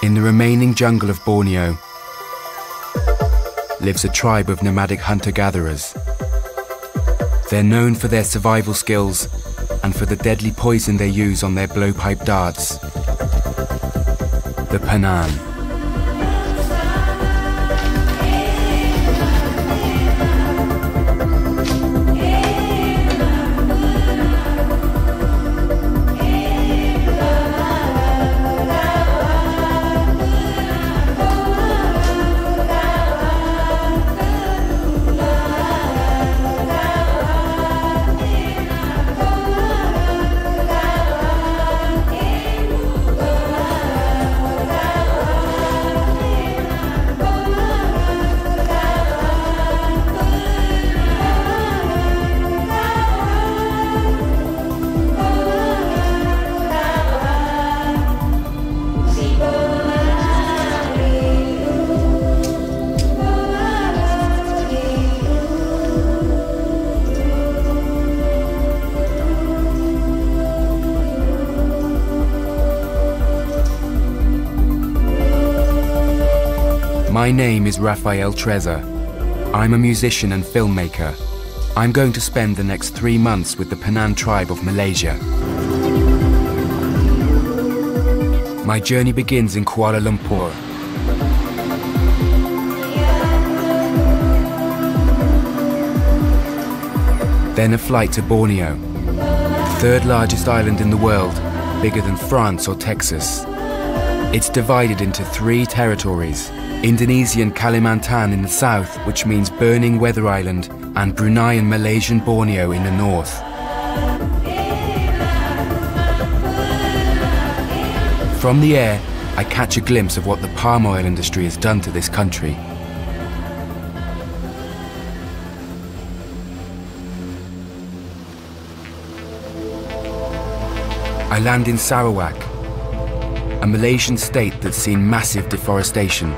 In the remaining jungle of Borneo lives a tribe of nomadic hunter-gatherers. They're known for their survival skills and for the deadly poison they use on their blowpipe darts, the Penan. My name is Rafael Treza. I'm a musician and filmmaker. I'm going to spend the next 3 months with the Penan tribe of Malaysia. My journey begins in Kuala Lumpur. Then a flight to Borneo, the third largest island in the world, bigger than France or Texas. It's divided into 3 territories: Indonesian Kalimantan in the south, which means burning weather island, and Brunei and Malaysian Borneo in the north. From the air, I catch a glimpse of what the palm oil industry has done to this country. I land in Sarawak, a Malaysian state that's seen massive deforestation.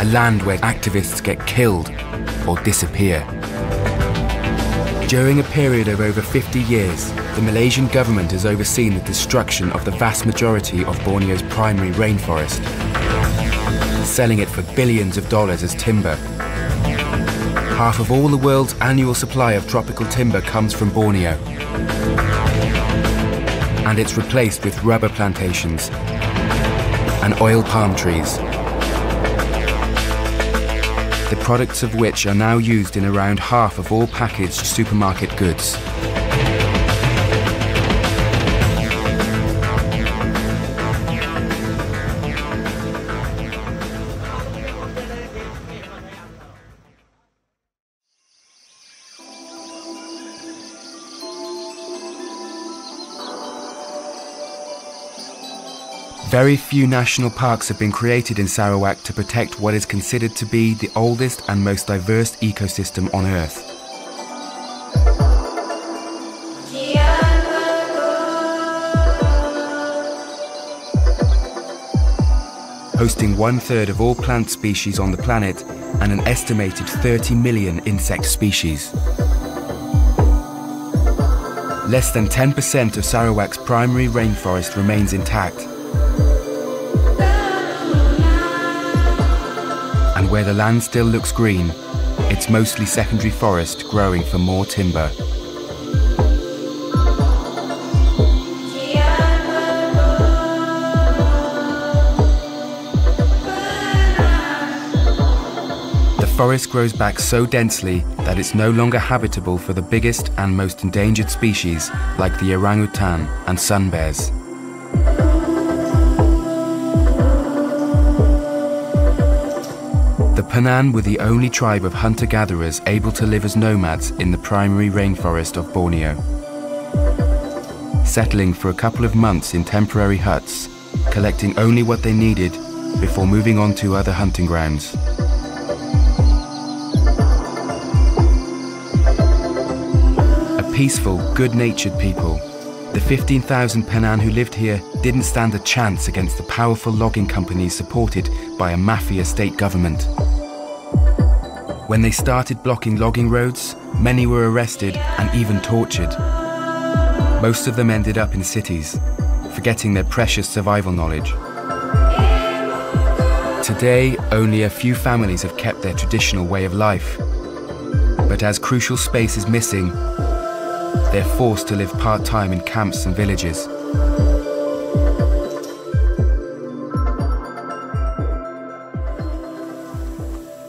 A land where activists get killed or disappear. During a period of over 50 years, the Malaysian government has overseen the destruction of the vast majority of Borneo's primary rainforest, selling it for billions of dollars as timber. Half of all the world's annual supply of tropical timber comes from Borneo, and it's replaced with rubber plantations and oil palm trees, the products of which are now used in around half of all packaged supermarket goods. Very few national parks have been created in Sarawak to protect what is considered to be the oldest and most diverse ecosystem on Earth. Hosting 1/3 of all plant species on the planet and an estimated 30 million insect species. Less than 10% of Sarawak's primary rainforest remains intact. And where the land still looks green, it's mostly secondary forest growing for more timber. The forest grows back so densely that it's no longer habitable for the biggest and most endangered species like the orangutan and sun bears. The Penan were the only tribe of hunter-gatherers able to live as nomads in the primary rainforest of Borneo, settling for a couple of months in temporary huts, collecting only what they needed before moving on to other hunting grounds. A peaceful, good-natured people The 15,000 Penan who lived here didn't stand a chance against the powerful logging companies supported by a mafia state government. When they started blocking logging roads, many were arrested and even tortured. Most of them ended up in cities, forgetting their precious survival knowledge. Today, only a few families have kept their traditional way of life. But as crucial space is missing, they're forced to live part-time in camps and villages.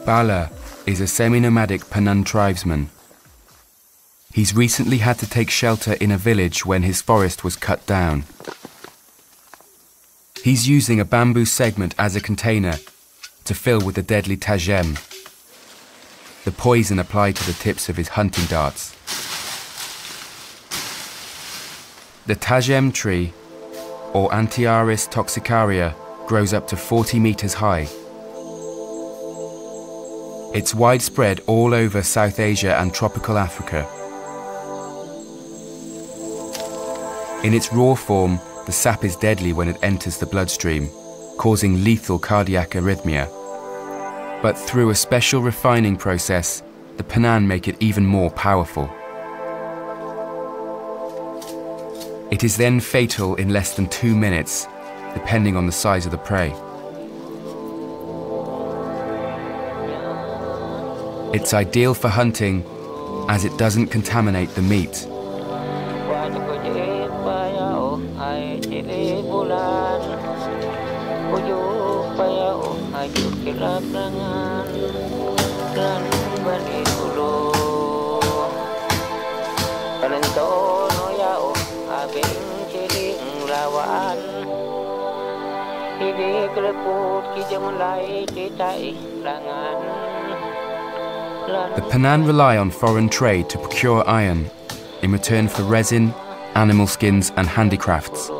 Bala is a semi-nomadic Penan tribesman. He's recently had to take shelter in a village when his forest was cut down. He's using a bamboo segment as a container to fill with the deadly tajem, the poison applied to the tips of his hunting darts. The tajem tree, or Antiaris toxicaria, grows up to 40 meters high. It's widespread all over South Asia and tropical Africa. In its raw form, the sap is deadly when it enters the bloodstream, causing lethal cardiac arrhythmia. But through a special refining process, the Penan make it even more powerful. It is then fatal in less than 2 minutes, depending on the size of the prey. It's ideal for hunting, as it doesn't contaminate the meat. The Penan rely on foreign trade to procure iron in return for resin, animal skins and handicrafts.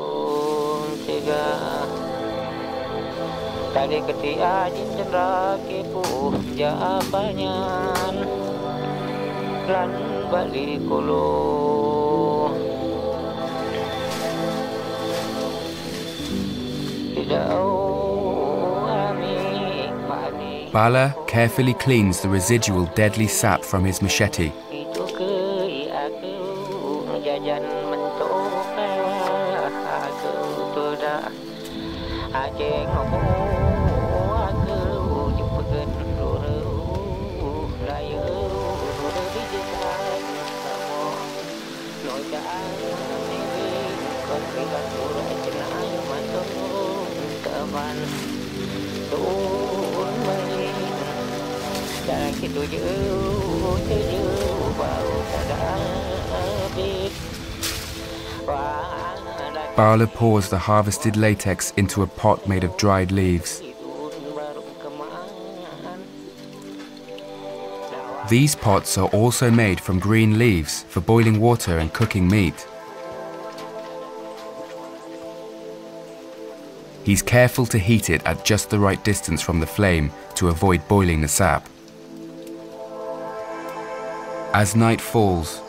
Bala carefully cleans the residual deadly sap from his machete. Bala pours the harvested latex into a pot made of dried leaves. These pots are also made from green leaves for boiling water and cooking meat. He's careful to heat it at just the right distance from the flame to avoid boiling the sap. As night falls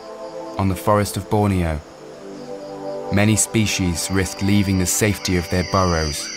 on the forest of Borneo, many species risk leaving the safety of their burrows.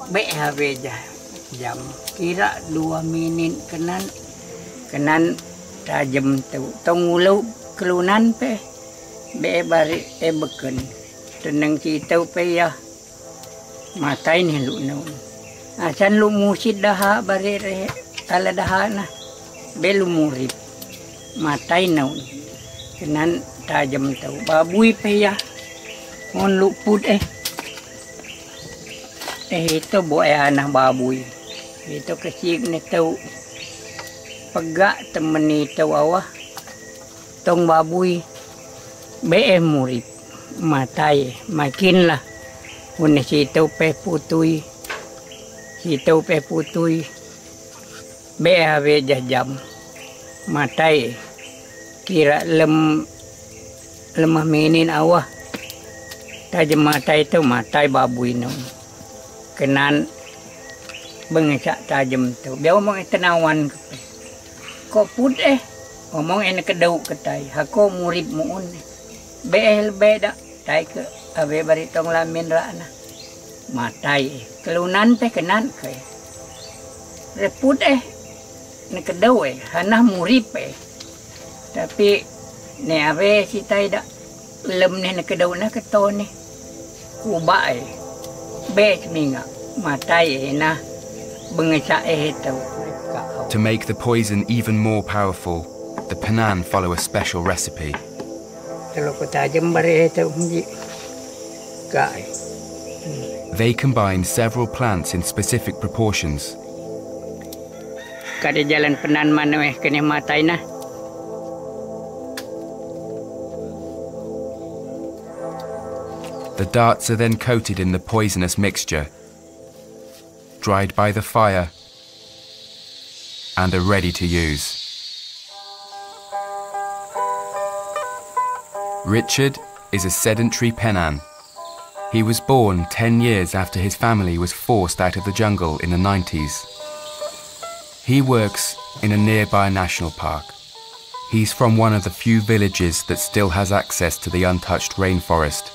Behaveja jam kira 2 minit kenan tajam tu tongulu kelunan pe be bari beken tenang citau pe ya matai ni lu naun asan lu musid dah bari re ala dah na be lu murip matai naun kenan tajam tu babui pe ya on lu put itu buat anak babuy. Itu kecil ni tahu pegak temen itu awah tong babuy be murid matai makin lah une situ pe putui be ave jam matai kira lemah minin awah tajam matai itu matai babuy no kenan bengsak tajam tu biar omong tenawan ko put omong kedau ketai hako murib muun be dak tai ke ave bari tong lamin rana matai kelunan pe kenan ke reput ne kedau hanah murib tapi ne ave si tai dak lem ne kedau na keto ne kuba To make the poison even more powerful, the Penan follow a special recipe. They combine several plants in specific proportions. The darts are then coated in the poisonous mixture, dried by the fire, and are ready to use. Richard is a sedentary Penan. He was born 10 years after his family was forced out of the jungle in the 90s. He works in a nearby national park. He's from one of the few villages that still has access to the untouched rainforest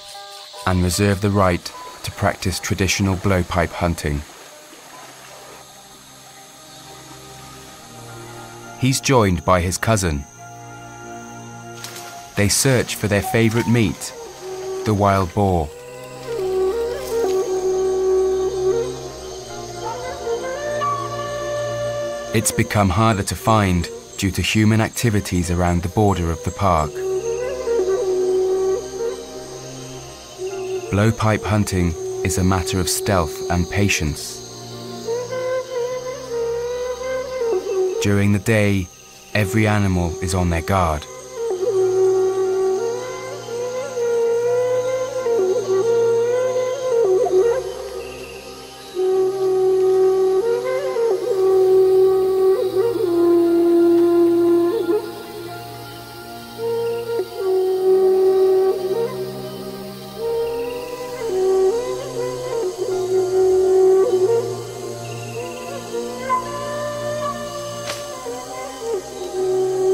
and reserve the right to practice traditional blowpipe hunting. He's joined by his cousin. They search for their favorite meat, the wild boar. It's become harder to find due to human activities around the border of the park. Blowpipe hunting is a matter of stealth and patience. During the day, every animal is on their guard.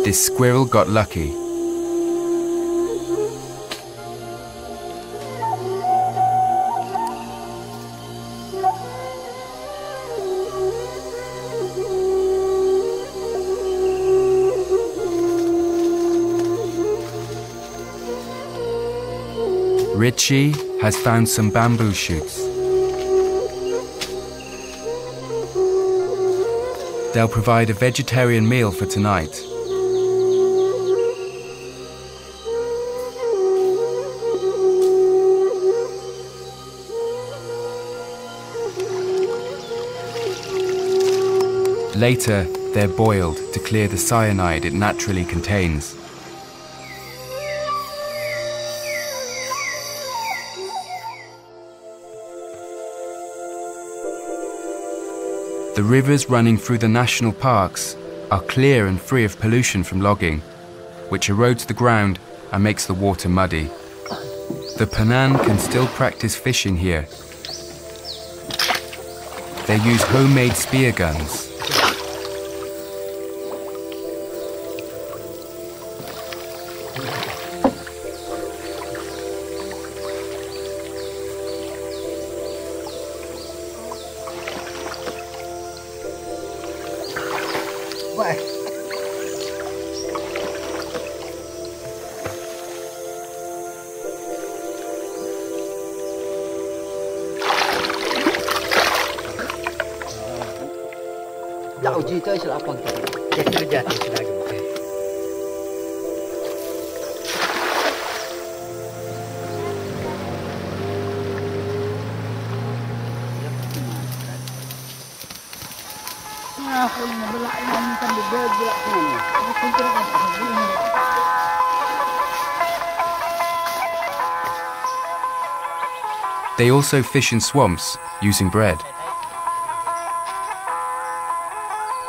This squirrel got lucky. Richie has found some bamboo shoots. They'll provide a vegetarian meal for tonight. Later, they're boiled to clear the cyanide it naturally contains. The rivers running through the national parks are clear and free of pollution from logging, which erodes the ground and makes the water muddy. The Penan can still practice fishing here. They use homemade spear guns. They also fish in swamps using bread.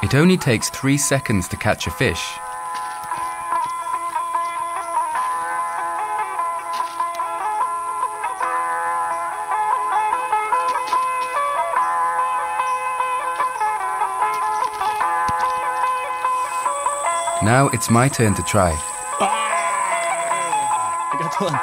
It only takes 3 seconds to catch a fish. Now it's my turn to try. I got one.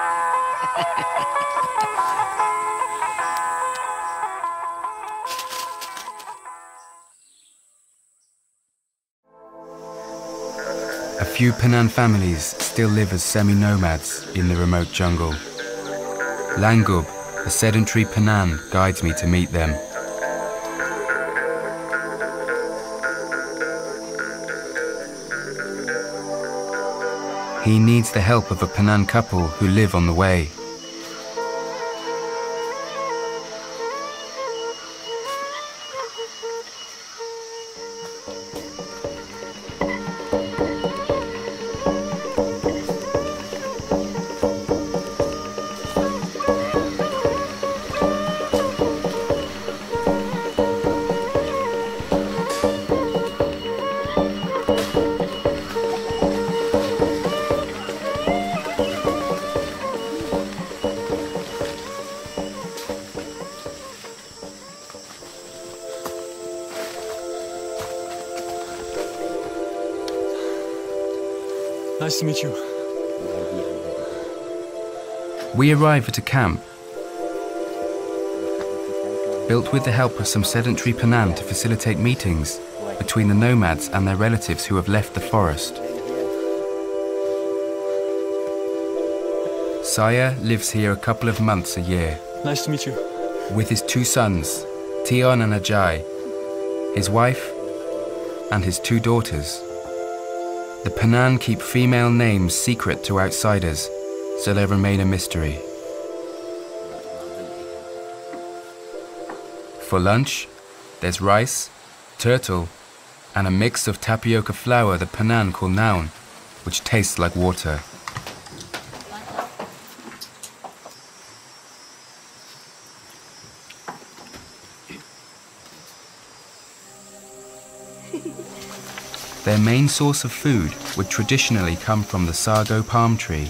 A few Penan families still live as semi-nomads in the remote jungle. Langub, a sedentary Penan, guides me to meet them. He needs the help of a Penan couple who live on the way. Nice to meet you. We arrive at a camp built with the help of some sedentary Penan to facilitate meetings between the nomads and their relatives who have left the forest. Saya lives here a couple of months a year. Nice to meet you. With his 2 sons, Tion and Ajay, his wife, and his 2 daughters. The Penan keep female names secret to outsiders, so they remain a mystery. For lunch, there's rice, turtle, and a mix of tapioca flour the Penan call naun, which tastes like water. Their main source of food would traditionally come from the sago palm tree.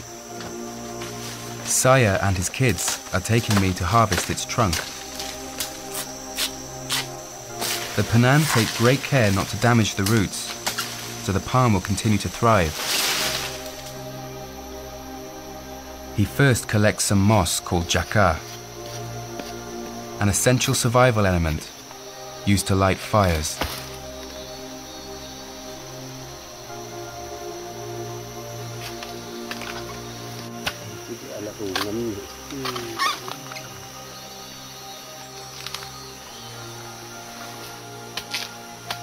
Saya and his kids are taking me to harvest its trunk. The Penan take great care not to damage the roots, so the palm will continue to thrive. He first collects some moss called jaka, an essential survival element used to light fires.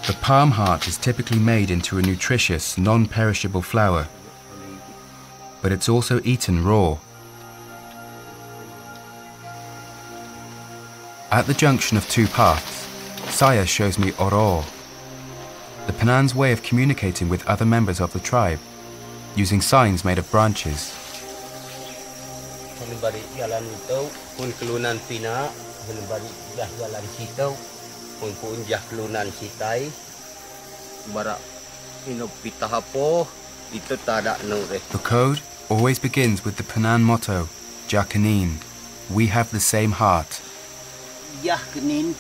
The palm heart is typically made into a nutritious, non-perishable flour, but it's also eaten raw. At the junction of 2 paths, Saya shows me oro, the Penan's way of communicating with other members of the tribe, using signs made of branches. Jalan itu pun kelunan pina, balik jalan situ, pun jah kelunan sitai, barak ino pita hapo itu tada nure. The code always begins with the Penan motto, Jangan, we have the same heart. Jangan,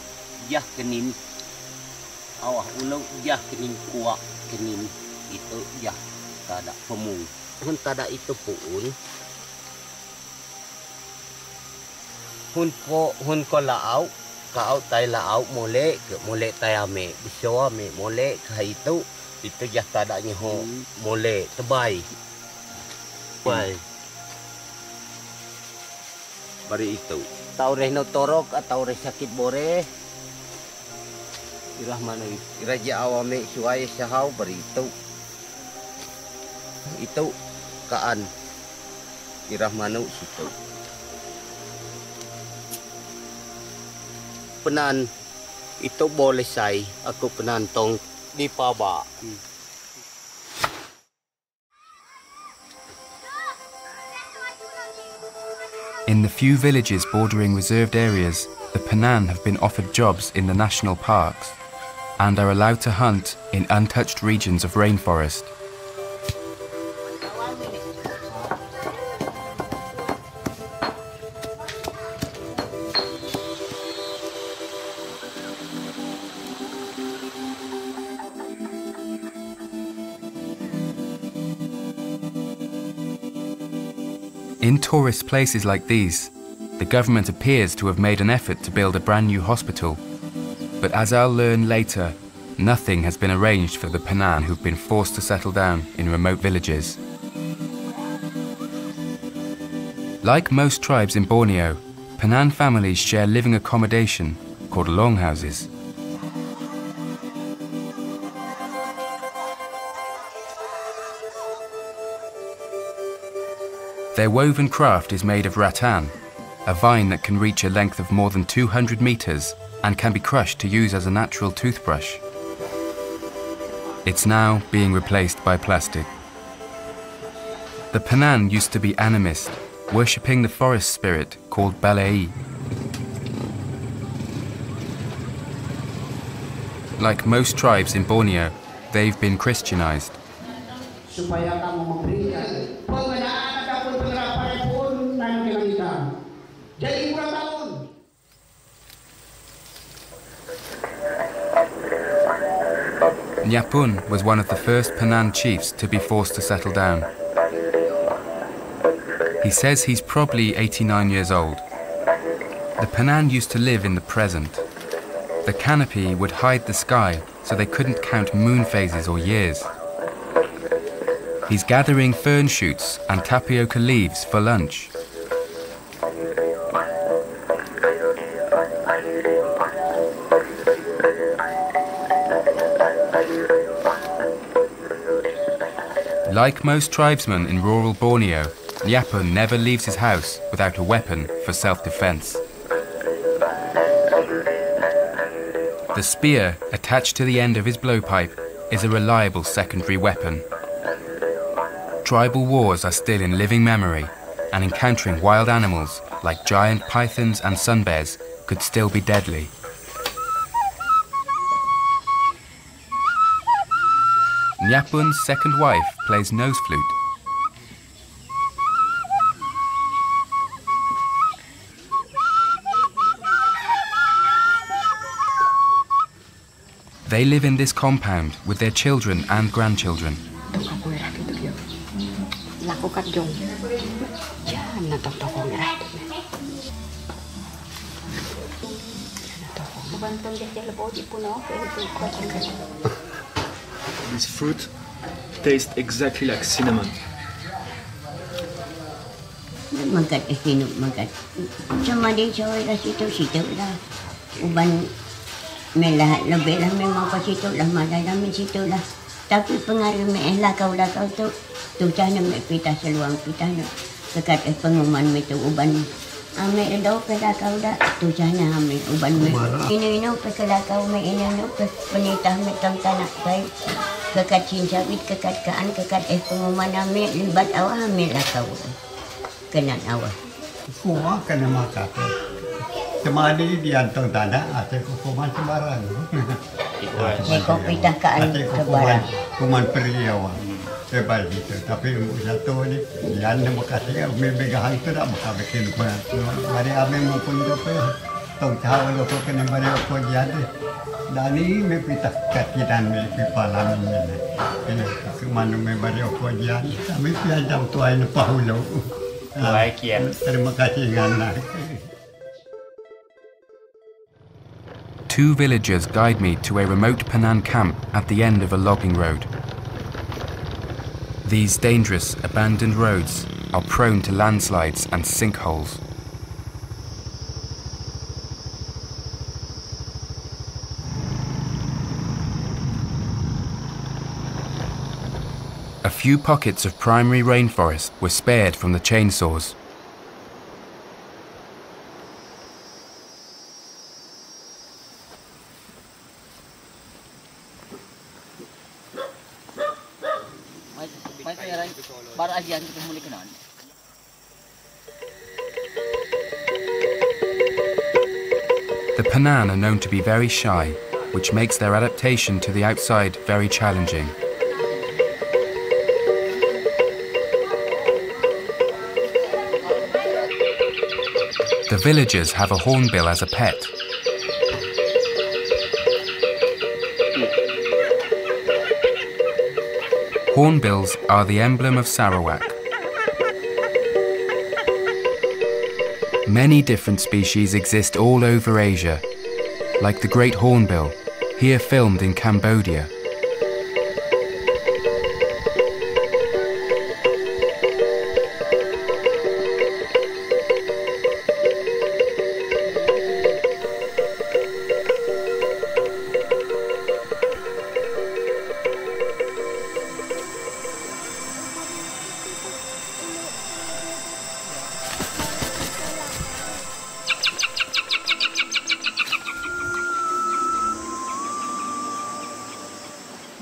awah ulau jangan kuat kenin itu jah tada pemung. Pun tada itu pun. Hun ko laau, kau tai laau mole tai ame, biso ame mole kai itu jah tadanya ho mole tebai. Bai. Bari itu. Tau rehno torok atau reh sakit bore. Irah mana iraja awame suai sahau bari itu. Itu kaan. Irah mana situ. Penan itu boleh say, aku penan tong di paba. In the few villages bordering reserved areas, the Penan have been offered jobs in the national parks and are allowed to hunt in untouched regions of rainforest. In tourist places like these, the government appears to have made an effort to build a brand new hospital. But as I'll learn later, nothing has been arranged for the Penan who've been forced to settle down in remote villages. Like most tribes in Borneo, Penan families share living accommodation called longhouses. Their woven craft is made of rattan, a vine that can reach a length of more than 200 meters and can be crushed to use as a natural toothbrush. It's now being replaced by plastic. The Penan used to be animist, worshipping the forest spirit called Balai. Like most tribes in Borneo, they've been Christianized. Nyapun was one of the first Penan chiefs to be forced to settle down. He says he's probably 89 years old. The Penan used to live in the present. The canopy would hide the sky so they couldn't count moon phases or years. He's gathering fern shoots and tapioca leaves for lunch. Like most tribesmen in rural Borneo, Nyapun never leaves his house without a weapon for self-defense. The spear attached to the end of his blowpipe is a reliable secondary weapon. Tribal wars are still in living memory, and encountering wild animals like giant pythons and sun bears could still be deadly. Nyapun's second wife plays nose flute. They live in this compound with their children and grandchildren. This fruit tastes exactly like cinnamon. Magat hinup magat. Cuma dia cakap dah situ lah. Uban melah lebih lah memang ke situ lah, malah dah situ lah. Tapi pengaruh lakau tu cahaya pita seluang pita dekat pengumuman itu uban Ame daw pelakaw da tu sana ame uban me. Ino pe pelakaw me ino pe penitah me tam tanak kai. Kekat cincabit kekat kaan kekat pengumuman ame libat awak ame lakaw. Kenan awak. Semua kena makan. Temani di antong tanah ada hukuman sembarang. Jika pitah kaan sembarang. Hukuman periawan. Sebab itu, tapi satu ni, yang nak kasih memang tu tak makan bikin pun. Mari kami mumpun tu tong tahu lo kena mari apa jadi. Dan ini mepitah katidan mepipalan ini. Ini kemana mari apa jadi. Kami piajam tuai ni pahulo. Baik ya. Terima kasih ngana. Two villagers guide me to a remote Penan camp at the end of a logging road. These dangerous, abandoned roads are prone to landslides and sinkholes. A few pockets of primary rainforest were spared from the chainsaws. The Penan are known to be very shy, which makes their adaptation to the outside very challenging. The villagers have a hornbill as a pet. Hornbills are the emblem of Sarawak. Many different species exist all over Asia, like the great hornbill, here filmed in Cambodia.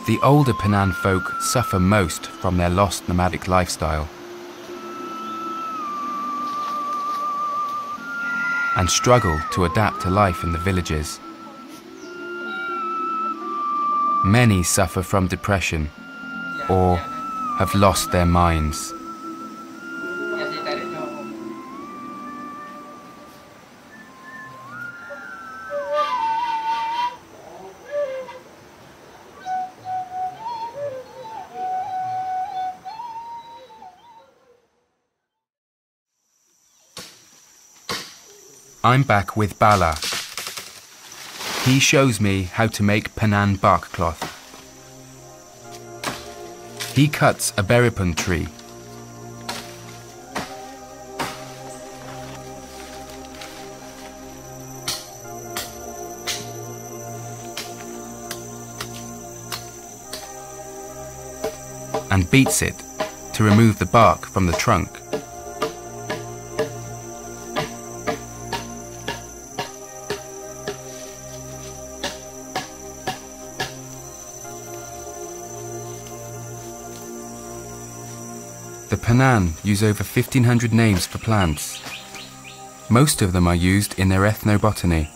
The older Penan folk suffer most from their lost nomadic lifestyle and struggle to adapt to life in the villages. Many suffer from depression or have lost their minds. I'm back with Bala. He shows me how to make Penan bark cloth. He cuts a beripun tree. And beats it to remove the bark from the trunk. The Penan use over 1,500 names for plants. Most of them are used in their ethnobotany.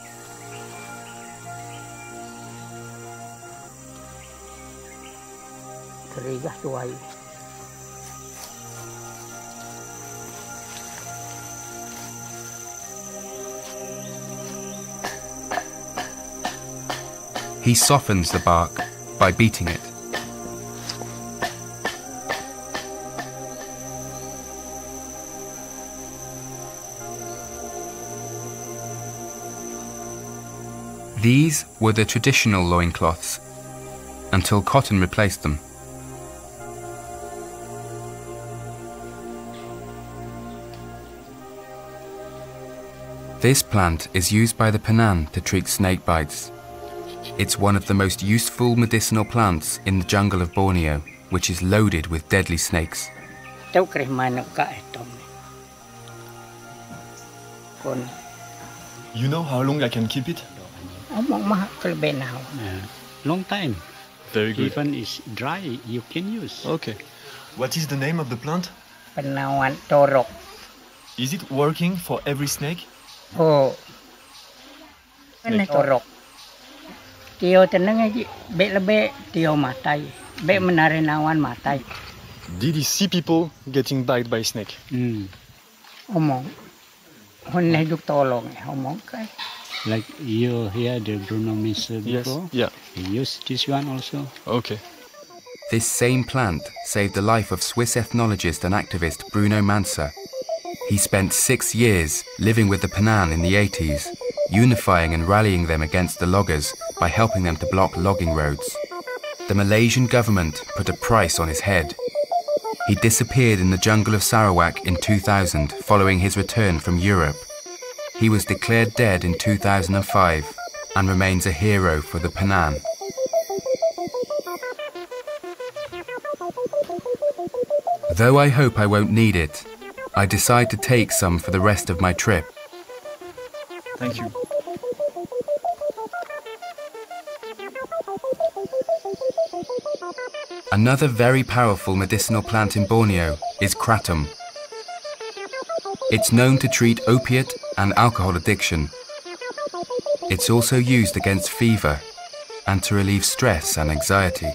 He softens the bark by beating it. These were the traditional loincloths, until cotton replaced them. This plant is used by the Penan to treat snake bites. It's one of the most useful medicinal plants in the jungle of Borneo, which is loaded with deadly snakes. pun. You know how long I can keep it? Omong mah kelebih now. Long time. Very good. Even it's dry, you can use. Okay. What is the name of the plant? Penawan torok. Is it working for every snake? Oh. Ini torok. Tio tenang aja. Bek lebih tio matai. Bek menarinawan matai. Did he see people getting bitten by snake? Omong. Honne duk tolong omong kai. Like you hear the Bruno Misa before? Yes. Yeah. He used this one also. Okay. This same plant saved the life of Swiss ethnologist and activist Bruno Mansa. He spent 6 years living with the Penan in the 80s, unifying and rallying them against the loggers by helping them to block logging roads. The Malaysian government put a price on his head. He disappeared in the jungle of Sarawak in 2000 following his return from Europe. He was declared dead in 2005 and remains a hero for the Penan. Though I hope I won't need it, I decide to take some for the rest of my trip. Thank you. Another very powerful medicinal plant in Borneo is kratom. It's known to treat opiate and alcohol addiction. It's also used against fever and to relieve stress and anxiety.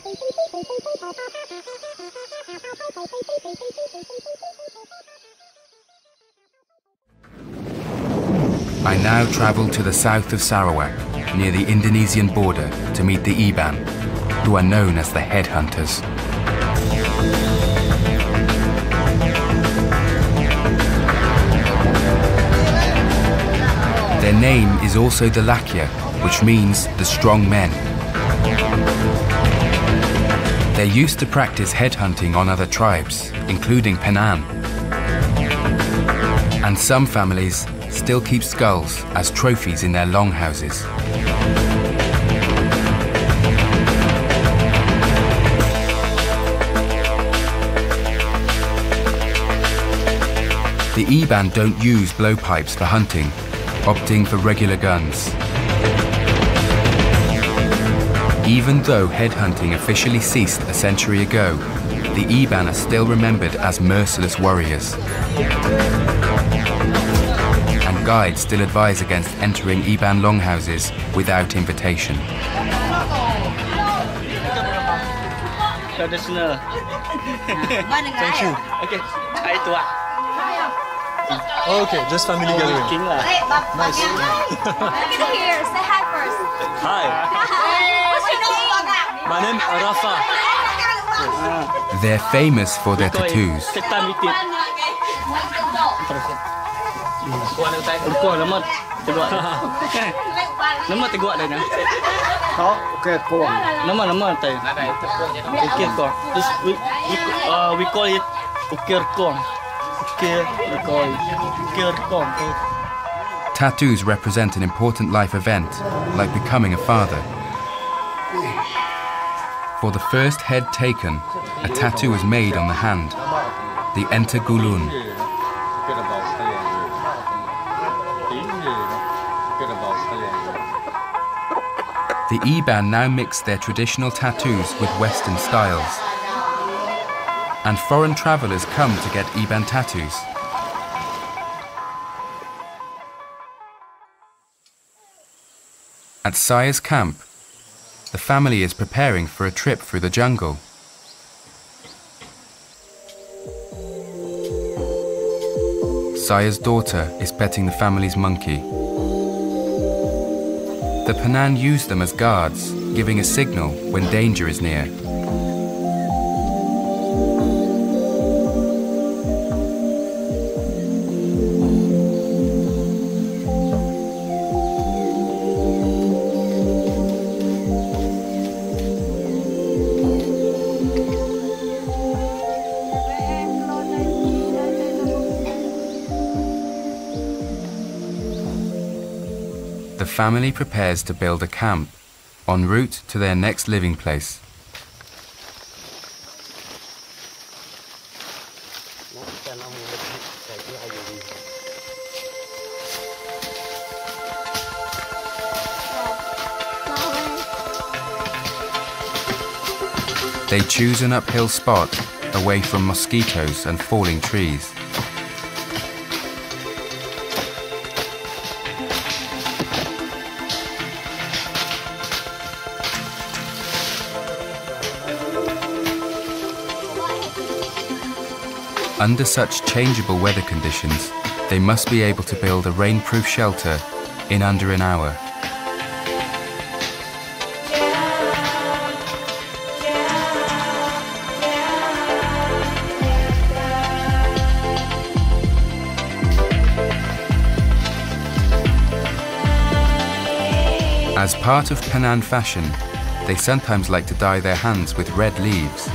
I now travel to the south of Sarawak, near the Indonesian border, to meet the Iban, who are known as the headhunters. Their name is also the Lakya, which means the strong men. They used to practice headhunting on other tribes, including Penan. And some families still keep skulls as trophies in their longhouses. The Iban don't use blowpipes for hunting, opting for regular guns. Even though headhunting officially ceased a century ago, the Iban are still remembered as merciless warriors. And guides still advise against entering Iban longhouses without invitation. Traditional. Thank you. Okay. Hai tua. Okay, just family gathering. King lah. Nice. Look at here. Say hi first. Hi. What's your name? My name is Rafa. They're famous for their tattoos. Ketan bitit. Urko lemot. Tegak. Lemot tegak dah nah. Okay, cool. Lemot tay. Ukir ko. This we call it ukir ko. Tattoos represent an important life event, like becoming a father. For the first head taken, a tattoo is made on the hand, the Entagulun. The Iban now mix their traditional tattoos with Western styles. And foreign travellers come to get Iban tattoos. At Saya's camp, the family is preparing for a trip through the jungle. Saya's daughter is petting the family's monkey. The Penan use them as guards, giving a signal when danger is near. The family prepares to build a camp en route to their next living place. They choose an uphill spot away from mosquitoes and falling trees. Under such changeable weather conditions, they must be able to build a rainproof shelter in under an hour. As part of Penan fashion, they sometimes like to dye their hands with red leaves.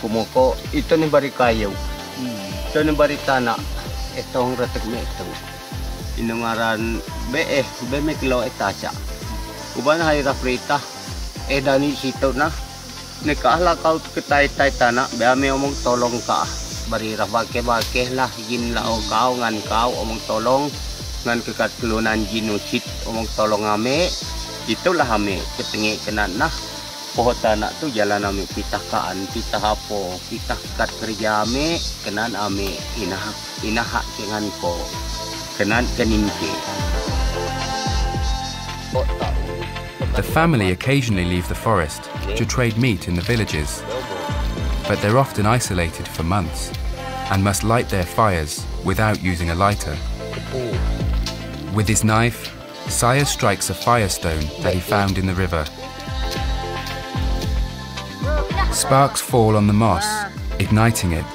Kumoko, ito ni bari kayo. Ito ni bari tana. Itong ratig na ito. Inungaran, be me kilo etasya. Uban hay rafrita. Dani sito na. Nekahala kau ketay-tay tana. Be ame omong tolong ka. Bari rafake-bake lah. Yin lao kau ngan kau omong tolong. Ngan kekatlunan jinusit omong tolong ame. Itulah ame ketengi kenan nah. Pohon tanah tu jalan ame pitah kaan, pitah hapo, pitah kat kerja ame, kenan ame inahak dengan ko, kenan kenimke. The family occasionally leave the forest to trade meat in the villages, but they're often isolated for months and must light their fires without using a lighter. With his knife, Saya strikes a firestone that he found in the river. Sparks fall on the moss, igniting it.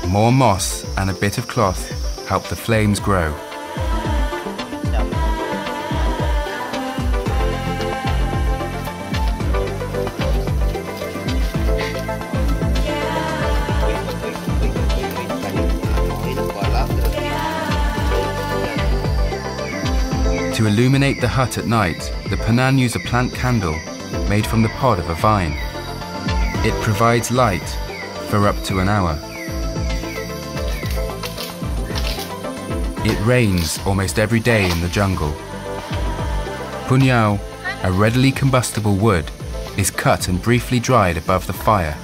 More moss and a bit of cloth help the flames grow. To illuminate the hut at night, the Penan use a plant candle made from the pod of a vine. It provides light for up to an hour. It rains almost every day in the jungle. Punyao, a readily combustible wood, is cut and briefly dried above the fire.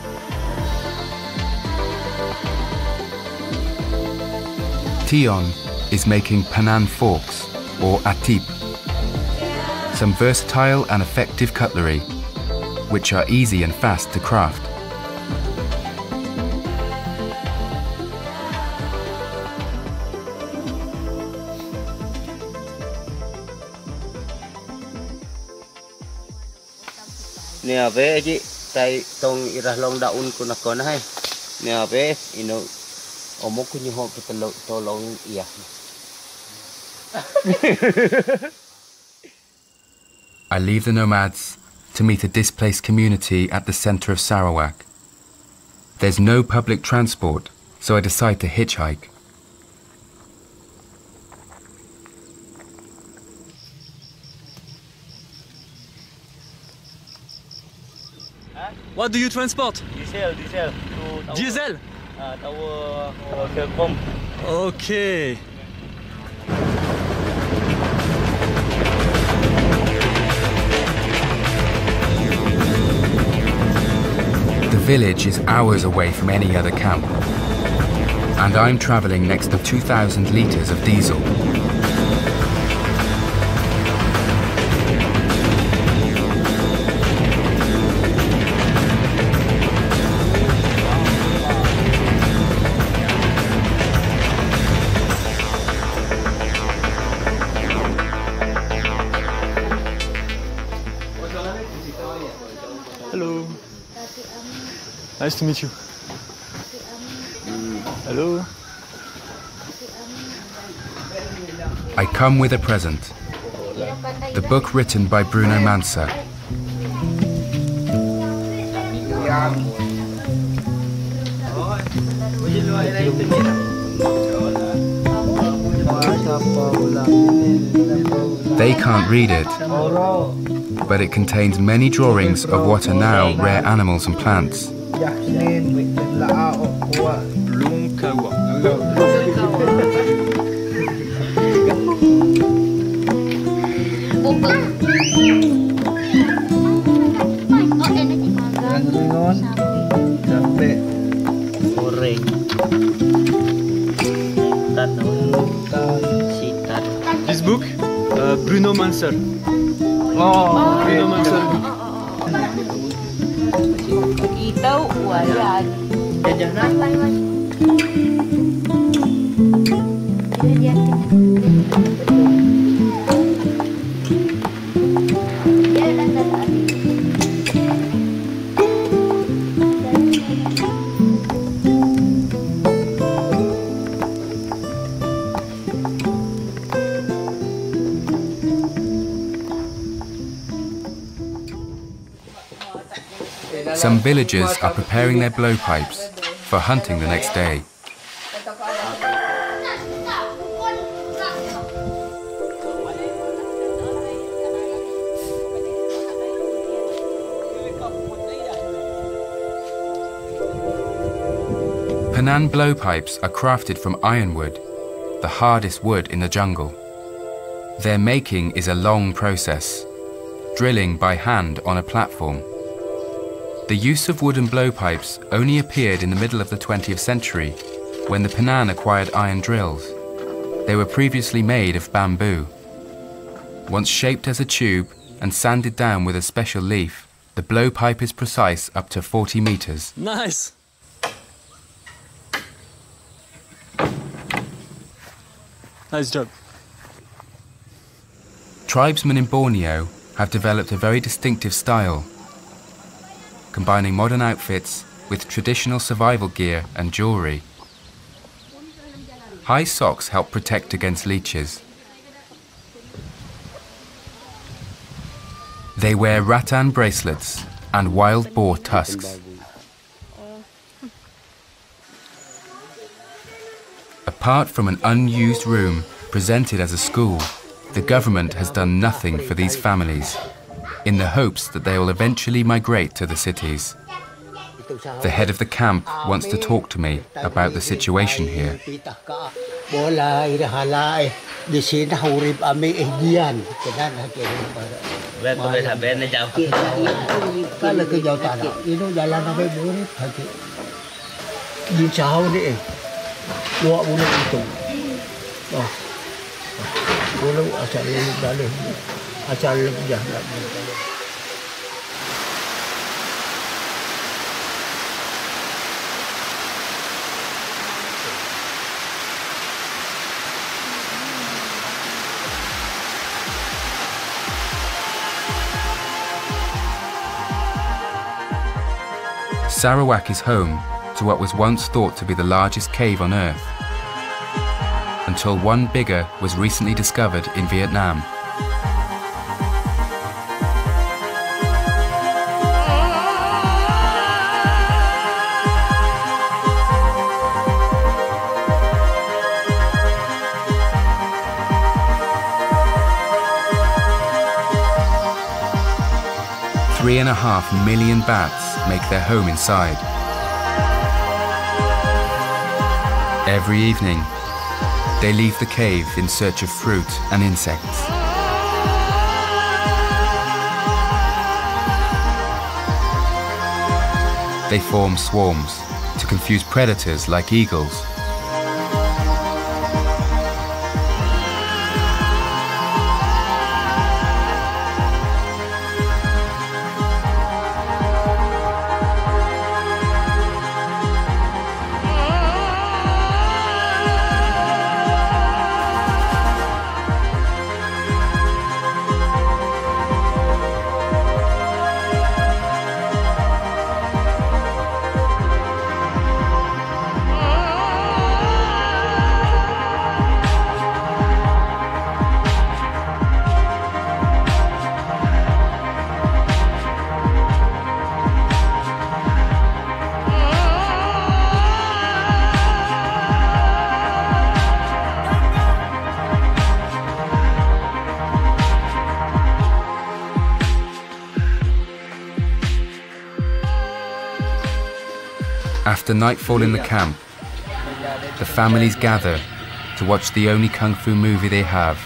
Tion is making Penan forks, or atip, some versatile and effective cutlery, which are easy and fast to craft. Ni ave ji tai tong irah long daun ko na kon hai. Ni ave ino omok ko nyo tolong iya. I leave the nomads to meet a displaced community at the center of Sarawak. There's no public transport, so I decide to hitchhike. What do you transport? Diesel. Diesel? Tower Telkom. Okay. village is hours away from any other camp, and I'm traveling next to 2,000 litres of diesel. Hello. Nice to meet you. Hello. I come with a present. The book written by Bruno Mansa. They can't read it, but it contains many drawings of what are now rare animals and plants. This book, Bruno Mansa. Oh, Bruno Mansa book. Some villagers are preparing their blowpipes for hunting the next day. Penan blowpipes are crafted from ironwood, the hardest wood in the jungle. Their making is a long process, drilling by hand on a platform. The use of wooden blowpipes only appeared in the middle of the 20th century, when the Penan acquired iron drills. They were previously made of bamboo. Once shaped as a tube and sanded down with a special leaf, the blowpipe is precise up to 40 meters. Nice. Nice job. Tribesmen in Borneo have developed a very distinctive style, combining modern outfits with traditional survival gear and jewelry. High socks help protect against leeches. They wear rattan bracelets and wild boar tusks. Apart from an unused room presented as a school, the government has done nothing for these families, in the hopes that they will eventually migrate to the cities. The head of the camp wants to talk to me about the situation here. Sarawak is home to what was once thought to be the largest cave on Earth, until one bigger was recently discovered in Vietnam. $3.5 million bats make their home inside. Every evening, they leave the cave in search of fruit and insects. they form swarms to confuse predators like eagles. After nightfall in the camp, the families gather to watch the only kung fu movie they have.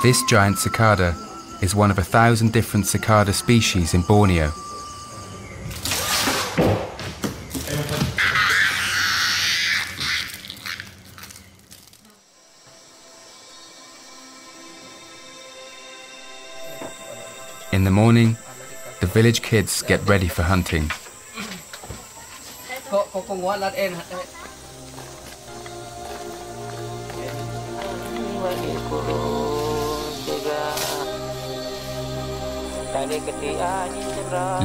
This giant cicada is one of 1,000 different cicada species in Borneo. In the morning, the village kids get ready for hunting.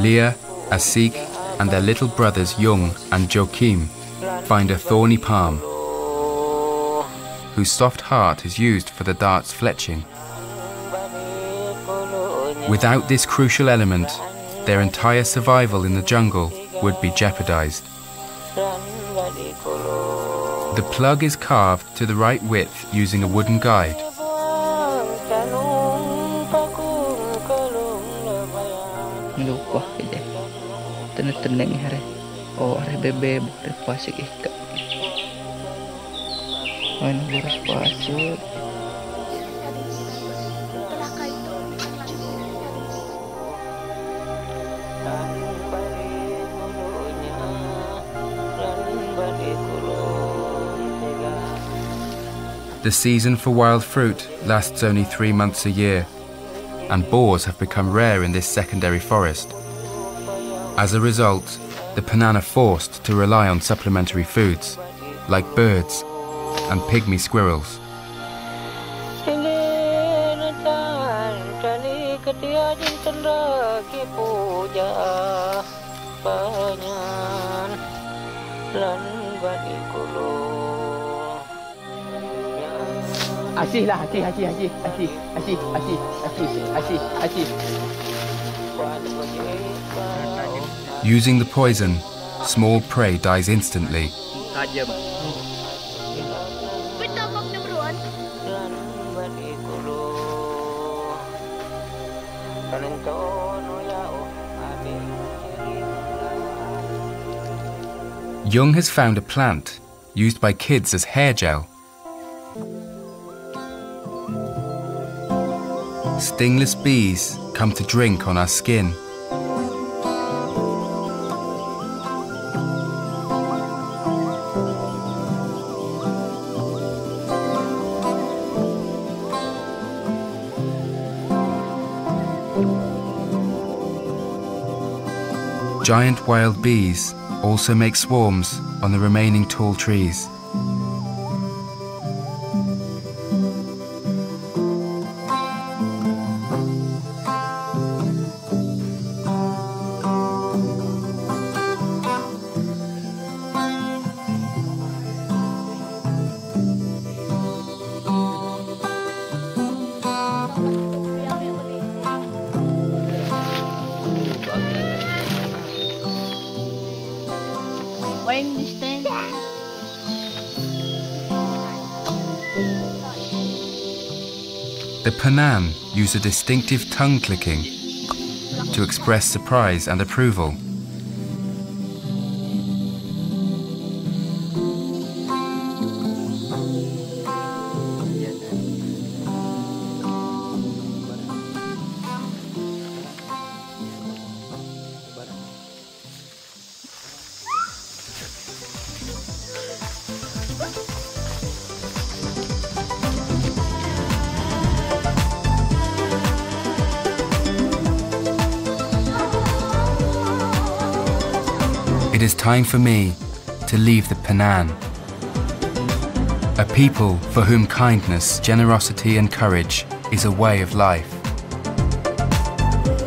Leah, Asli, and their little brothers Jung and Joachim find a thorny palm, whose soft heart is used for the dart's fletching. Without this crucial element, their entire survival in the jungle would be jeopardized. The plug is carved to the right width using a wooden guide. Lupa aja. Tenang hari. Oh, hari bebe boleh pasik ikat. Mana harus pasik. The season for wild fruit lasts only 3 months a year, and boars have become rare in this secondary forest. As a result, the Penan are forced to rely on supplementary foods, like birds and pygmy squirrels. Asli lah, asli. Using the poison, small prey dies instantly. Jung has found a plant used by kids as hair gel. Stingless bees come to drink on our skin. Giant wild bees also make swarms on the remaining tall trees. The Penan use a distinctive tongue clicking to express surprise and approval. it is time for me to leave the Penan, a people for whom kindness, generosity and courage is a way of life.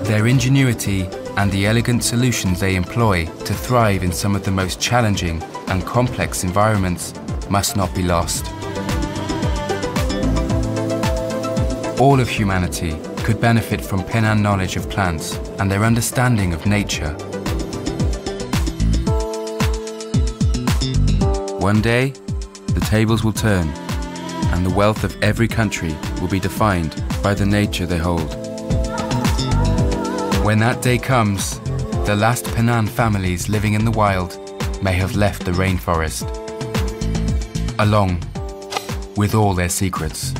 Their ingenuity and the elegant solutions they employ to thrive in some of the most challenging and complex environments must not be lost. All of humanity could benefit from Penan knowledge of plants and their understanding of nature. One day, the tables will turn, and the wealth of every country will be defined by the nature they hold. When that day comes, the last Penan families living in the wild may have left the rainforest, along with all their secrets.